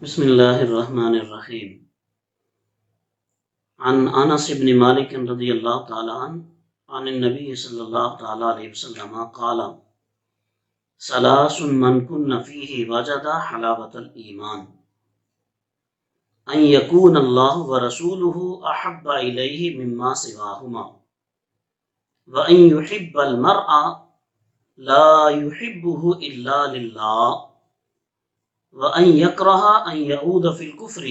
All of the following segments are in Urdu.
بسم اللہ الرحمن الرحیم عن انس بن مالک رضی اللہ تعالی عنہ عن النبی صلی اللہ تعالی علیہ وسلم قال ثلاث من کن فیہ وجد حلاوۃ الایمان ان یکون اللہ ورسولہ احب الیہ مما سواہما وان یحب المرء لا يحبه الا للہ وان یکرہ ان یعود فی الکفر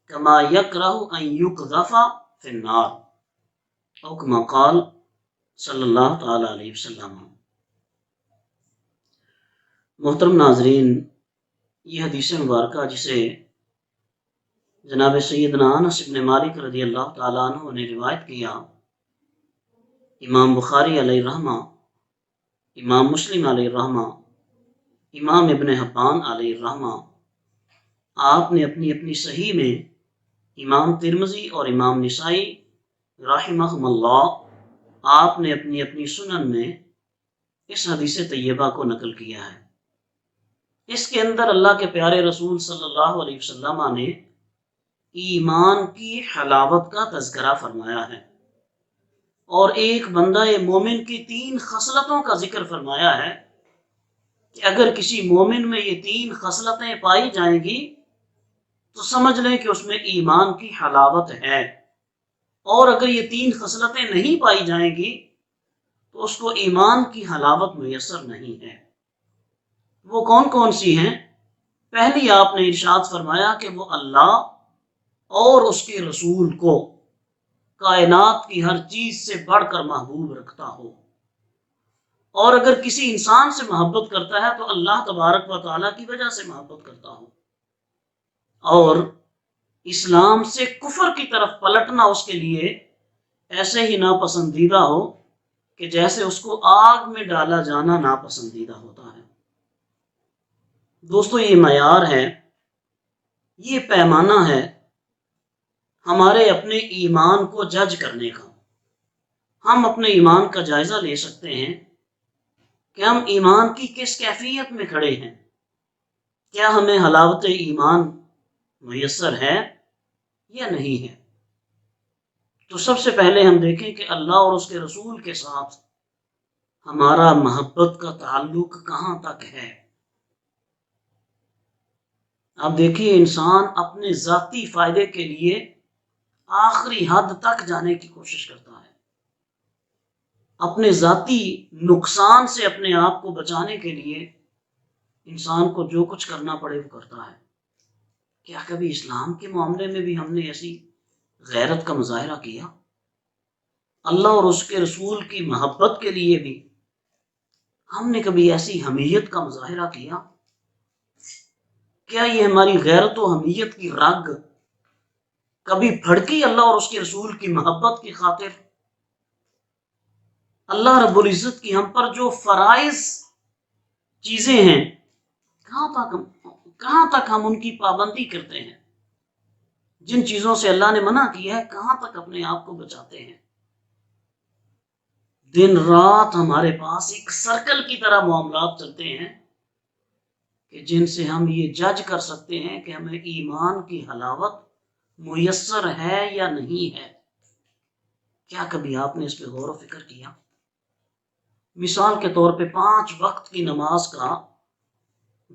کما یکرہ ان یقذف فی النار او کما قال صلی اللہ تعالی علیہ وسلم۔ محترم ناظرین، یہ حدیث مبارکہ جسے جناب سیدنا انس بن مالک رضی اللہ تعالیٰ عنہ نے روایت کیا، امام بخاری علیہ رحمہ، امام مسلم علیہ رحمہ، امام ابن حبان علیہ رحمہ، آپ نے اپنی اپنی صحیح میں، امام ترمذی اور امام نسائی رحمہم اللہ، آپ نے اپنی اپنی سنن میں اس حدیث طیبہ کو نقل کیا ہے۔ اس کے اندر اللہ کے پیارے رسول صلی اللہ علیہ وسلم نے ایمان کی حلاوت کا تذکرہ فرمایا ہے، اور ایک بندہ مومن کی 3 خصلتوں کا ذکر فرمایا ہے کہ اگر کسی مومن میں یہ 3 خصلتیں پائی جائیں گی تو سمجھ لیں کہ اس میں ایمان کی حلاوت ہے، اور اگر یہ 3 خصلتیں نہیں پائی جائیں گی تو اس کو ایمان کی حلاوت میسر نہیں ہے۔ وہ کون کون سی ہیں؟ پہلی آپ نے ارشاد فرمایا کہ وہ اللہ اور اس کے رسول کو کائنات کی ہر چیز سے بڑھ کر محبوب رکھتا ہو، اور اگر کسی انسان سے محبت کرتا ہے تو اللہ تبارک و تعالیٰ کی وجہ سے محبت کرتا ہو، اور اسلام سے کفر کی طرف پلٹنا اس کے لیے ایسے ہی ناپسندیدہ ہو کہ جیسے اس کو آگ میں ڈالا جانا ناپسندیدہ ہوتا ہے۔ دوستو، یہ معیار ہے، یہ پیمانہ ہے ہمارے اپنے ایمان کو جج کرنے کا۔ ہم اپنے ایمان کا جائزہ لے سکتے ہیں کہ ہم ایمان کی کس کیفیت میں کھڑے ہیں، کیا ہمیں حلاوت ایمان میسر ہے یا نہیں ہے۔ تو سب سے پہلے ہم دیکھیں کہ اللہ اور اس کے رسول کے ساتھ ہمارا محبت کا تعلق کہاں تک ہے۔ اب دیکھیے، انسان اپنے ذاتی فائدے کے لیے آخری حد تک جانے کی کوشش کرتا ہے، اپنے ذاتی نقصان سے اپنے آپ کو بچانے کے لیے انسان کو جو کچھ کرنا پڑے وہ کرتا ہے۔ کیا کبھی اسلام کے معاملے میں بھی ہم نے ایسی غیرت کا مظاہرہ کیا؟ اللہ اور اس کے رسول کی محبت کے لیے بھی ہم نے کبھی ایسی حمیت کا مظاہرہ کیا؟ کیا یہ ہماری غیرت و حمیت کی رگ کبھی پھڑکی اللہ اور اس کے رسول کی محبت کی خاطر؟ اللہ رب العزت کی ہم پر جو فرائض چیزیں ہیں، کہاں تک ہم ان کی پابندی کرتے ہیں؟ جن چیزوں سے اللہ نے منع کیا ہے، کہاں تک اپنے آپ کو بچاتے ہیں؟ دن رات ہمارے پاس ایک سرکل کی طرح معاملات چلتے ہیں کہ جن سے ہم یہ جج کر سکتے ہیں کہ ہمیں ایمان کی حلاوت میسر ہے یا نہیں ہے۔ کیا کبھی آپ نے اس پہ غور و فکر کیا؟ مثال کے طور پہ 5 وقت کی نماز کا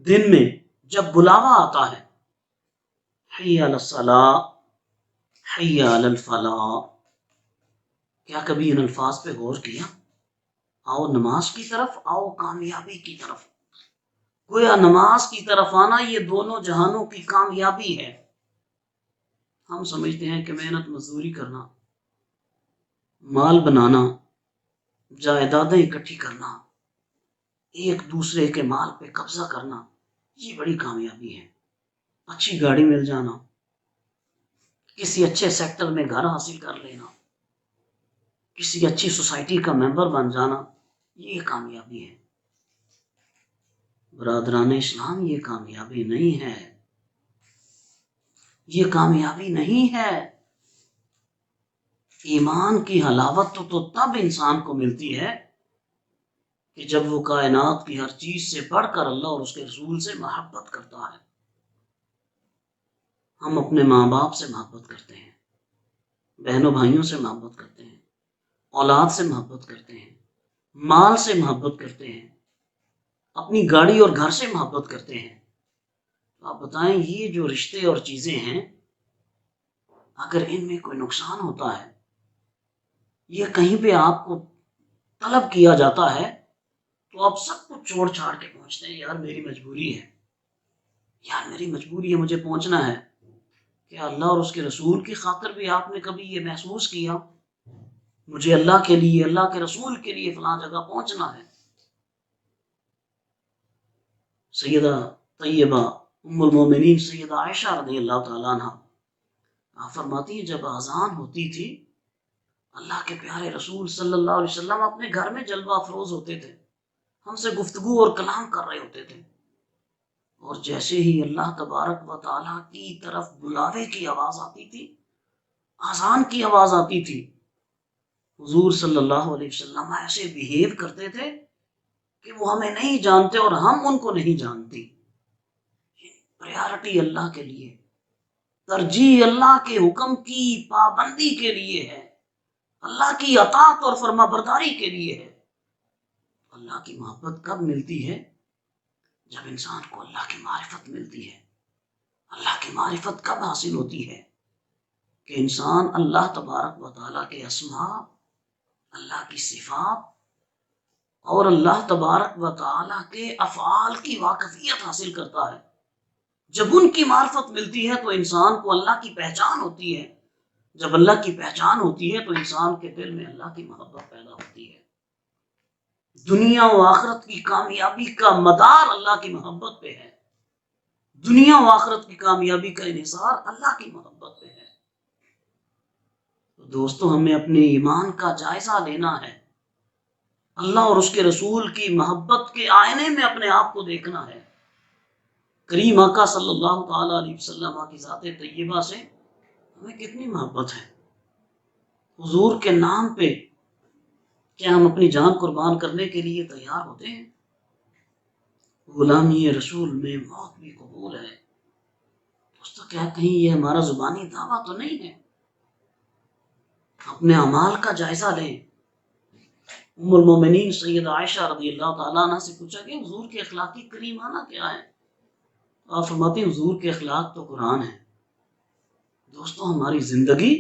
دن میں جب بلاوا آتا ہے، حی علی الصلاۃ، حی علی الفلاح، کیا کبھی ان الفاظ پہ غور کیا؟ آؤ نماز کی طرف، آؤ کامیابی کی طرف۔ گویا نماز کی طرف آنا یہ دونوں جہانوں کی کامیابی ہے۔ ہم سمجھتے ہیں کہ محنت مزدوری کرنا، مال بنانا، جائیدادیں اکٹھی کرنا، ایک دوسرے کے مال پہ قبضہ کرنا، یہ بڑی کامیابی ہے۔ اچھی گاڑی مل جانا، کسی اچھے سیکٹر میں گھر حاصل کر لینا، کسی اچھی سوسائٹی کا ممبر بن جانا، یہ کامیابی ہے۔ برادران اسلام، یہ کامیابی نہیں ہے، یہ کامیابی نہیں ہے۔ ایمان کی حلاوت تو تب انسان کو ملتی ہے کہ جب وہ کائنات کی ہر چیز سے بڑھ کر اللہ اور اس کے رسول سے محبت کرتا ہے۔ ہم اپنے ماں باپ سے محبت کرتے ہیں، بہنوں بھائیوں سے محبت کرتے ہیں، اولاد سے محبت کرتے ہیں، مال سے محبت کرتے ہیں، اپنی گاڑی اور گھر سے محبت کرتے ہیں. آپ بتائیں یہ جو رشتے اور چیزیں ہیں، اگر ان میں کوئی نقصان ہوتا ہے، یہ کہیں پہ آپ کو طلب کیا جاتا ہے، تو آپ سب کچھ چھوڑ چھاڑ کے پہنچتے ہیں. یار میری مجبوری ہے، یار میری مجبوری ہے، مجھے پہنچنا ہے. کہ اللہ اور اس کے رسول کی خاطر بھی آپ نے کبھی یہ محسوس کیا مجھے اللہ کے لیے، اللہ کے رسول کے لیے فلاں جگہ پہنچنا ہے؟ سیدہ طیبہ ام المومنین سیدہ عائشہ رضی اللہ تعالیٰ عنہ آپ فرماتی ہیں جب اذان ہوتی تھی، اللہ کے پیارے رسول صلی اللہ علیہ وسلم اپنے گھر میں جلوہ افروز ہوتے تھے، ہم سے گفتگو اور کلام کر رہے ہوتے تھے، اور جیسے ہی اللہ تبارک و تعالیٰ کی طرف بلاوے کی آواز آتی تھی، اذان کی آواز آتی تھی، حضور صلی اللہ علیہ وسلم ایسے بیہیو کرتے تھے کہ وہ ہمیں نہیں جانتے اور ہم ان کو نہیں جانتی. پریارٹی اللہ کے لیے، ترجیح اللہ کے حکم کی پابندی کے لیے ہے، اللہ کی اطاعت اور فرما برداری کے لیے ہے. اللہ کی محبت کب ملتی ہے؟ جب انسان کو اللہ کی معرفت ملتی ہے. اللہ کی معرفت کب حاصل ہوتی ہے؟ کہ انسان اللہ تبارک و تعالیٰ کے اسماء، اللہ کی صفات اور اللہ تبارک و تعالیٰ کے افعال کی واقفیت حاصل کرتا ہے. جب ان کی معرفت ملتی ہے تو انسان کو اللہ کی پہچان ہوتی ہے. جب اللہ کی پہچان ہوتی ہے تو انسان کے دل میں اللہ کی محبت پیدا ہوتی ہے. دنیا و آخرت کی کامیابی کا مدار اللہ کی محبت پہ ہے. دنیا و آخرت کی کامیابی کا انحصار اللہ کی محبت پہ ہے. تو دوستو ہمیں اپنے ایمان کا جائزہ لینا ہے، اللہ اور اس کے رسول کی محبت کے آئینے میں اپنے آپ کو دیکھنا ہے. کریم آقا صلی اللہ تعالیٰ علیہ وسلم کی ذات طیبہ سے ہمیں کتنی محبت ہے. حضور کے نام پہ کیا ہم اپنی جان قربان کرنے کے لیے تیار ہوتے ہیں؟ غلامی رسول میں موت بھی قبول ہے. دوستو کیا کہیں یہ ہمارا زبانی دعویٰ تو نہیں ہے؟ اپنے اعمال کا جائزہ لیں. ام المومنین سیدہ عائشہ رضی اللہ تعالیٰ عنہ سے پوچھا کہ حضور کے اخلاقی کریمانہ کیا ہے؟ آپ فرماتے ہیں حضور کے اخلاق تو قرآن ہے. دوستو ہماری زندگی،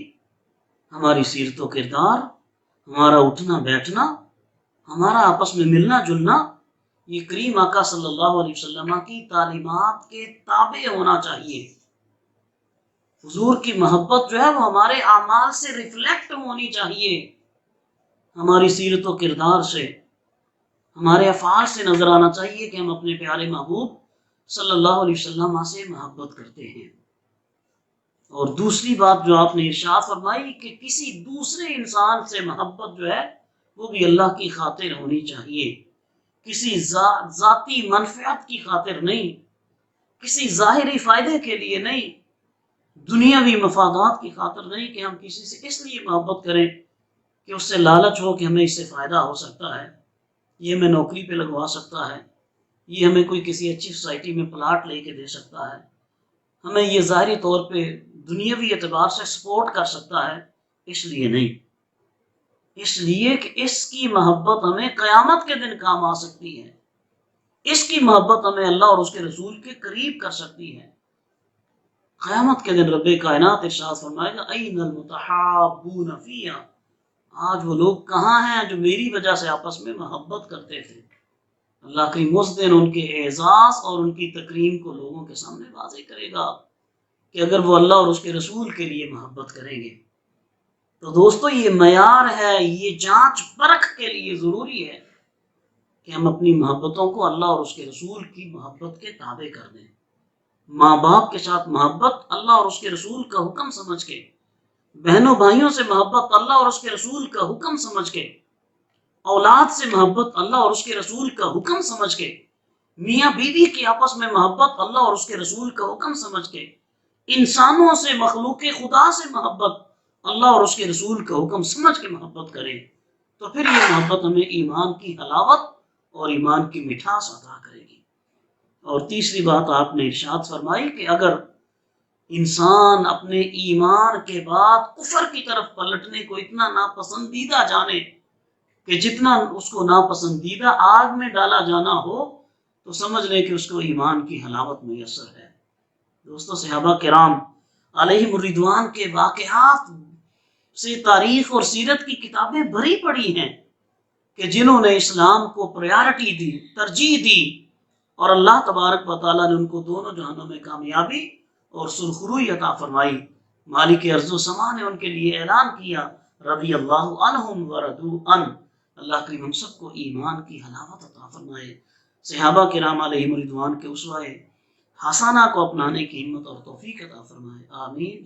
ہماری سیرت و کردار، ہمارا اٹھنا بیٹھنا، ہمارا آپس میں ملنا جلنا، یہ کریم آقا صلی اللہ علیہ وسلم کی تعلیمات کے تابع ہونا چاہیے. حضور کی محبت جو ہے وہ ہمارے اعمال سے ریفلیکٹ ہونی چاہیے، ہماری سیرت و کردار سے، ہمارے افعال سے نظر آنا چاہیے کہ ہم اپنے پیارے محبوب صلی اللہ علیہ وسلم سے محبت کرتے ہیں. اور دوسری بات جو آپ نے ارشاد فرمائی کہ کسی دوسرے انسان سے محبت جو ہے وہ بھی اللہ کی خاطر ہونی چاہیے، کسی ذاتی منفعت کی خاطر نہیں، کسی ظاہری فائدے کے لیے نہیں، دنیاوی مفادات کی خاطر نہیں کہ ہم کسی سے اس لیے محبت کریں کہ اس سے لالچ ہو کہ ہمیں اس سے فائدہ ہو سکتا ہے، یہ ہمیں نوکری پہ لگوا سکتا ہے، یہ ہمیں کوئی کسی اچھی سوسائٹی میں پلاٹ لے کے دے سکتا ہے، ہمیں یہ ظاہری طور پہ دنیاوی اعتبار سے سپورٹ کر سکتا ہے. اس لیے نہیں، اس لیے کہ اس کی محبت ہمیں قیامت کے دن کام آ سکتی ہے. اس کی محبت ہمیں اللہ اور اس کے رسول کے قریب کر سکتی ہے. قیامت کے دن رب کائنات ارشاد فرمائے گا این المتحابون فیہا، آج وہ لوگ کہاں ہیں جو میری وجہ سے آپس میں محبت کرتے تھے. اللہ کریم اس دن ان کے اعزاز اور ان کی تکریم کو لوگوں کے سامنے واضح کرے گا کہ اگر وہ اللہ اور اس کے رسول کے لیے محبت کریں گے. تو دوستو یہ معیار ہے، یہ جانچ پرکھ کے لیے ضروری ہے کہ ہم اپنی محبتوں کو اللہ اور اس کے رسول کی محبت کے تابع کر دیں. ماں باپ کے ساتھ محبت اللہ اور اس کے رسول کا حکم سمجھ کے، بہنوں بھائیوں سے محبت اللہ اور اس کے رسول کا حکم سمجھ کے، اولاد سے محبت اللہ اور اس کے رسول کا حکم سمجھ کے، میاں بیوی کی آپس میں محبت اللہ اور اس کے رسول کا حکم سمجھ کے، انسانوں سے، مخلوق خدا سے محبت اللہ اور اس کے رسول کا حکم سمجھ کے محبت کریں. تو پھر یہ محبت ہمیں ایمان کی حلاوت اور ایمان کی مٹھاس عطا کرے گی. اور تیسری بات آپ نے ارشاد فرمائی کہ اگر انسان اپنے ایمان کے بعد کفر کی طرف پلٹنے کو اتنا ناپسندیدہ جانے کہ جتنا اس کو ناپسندیدہ آگ میں ڈالا جانا ہو تو سمجھ لے کہ اس کو ایمان کی حلاوت میسر ہے۔ دوستو، صحابہ کرام علیہم الرضوان کے واقعات سے تاریخ اور سیرت کی کتابیں بھری پڑی ہیں کہ جنہوں نے اسلام کو پریارٹی دی، ترجیح دی، اور اللہ تبارک و تعالیٰ نے ان کو دونوں جہانوں میں کامیابی اور سرخروئی عطا فرمائی۔ مالک ارض و سما نے ان کے لیے اعلان کیا، رضی اللہ عنہم ورضوا عنہ۔ اللہ کریم ہم سب کو ایمان کی حلاوت عطا فرمائے، صحابہ کرام علیہم الرضوان کے اسوہ حسنہ کو اپنانے کی ہمت اور توفیق عطا فرمائے، آمین۔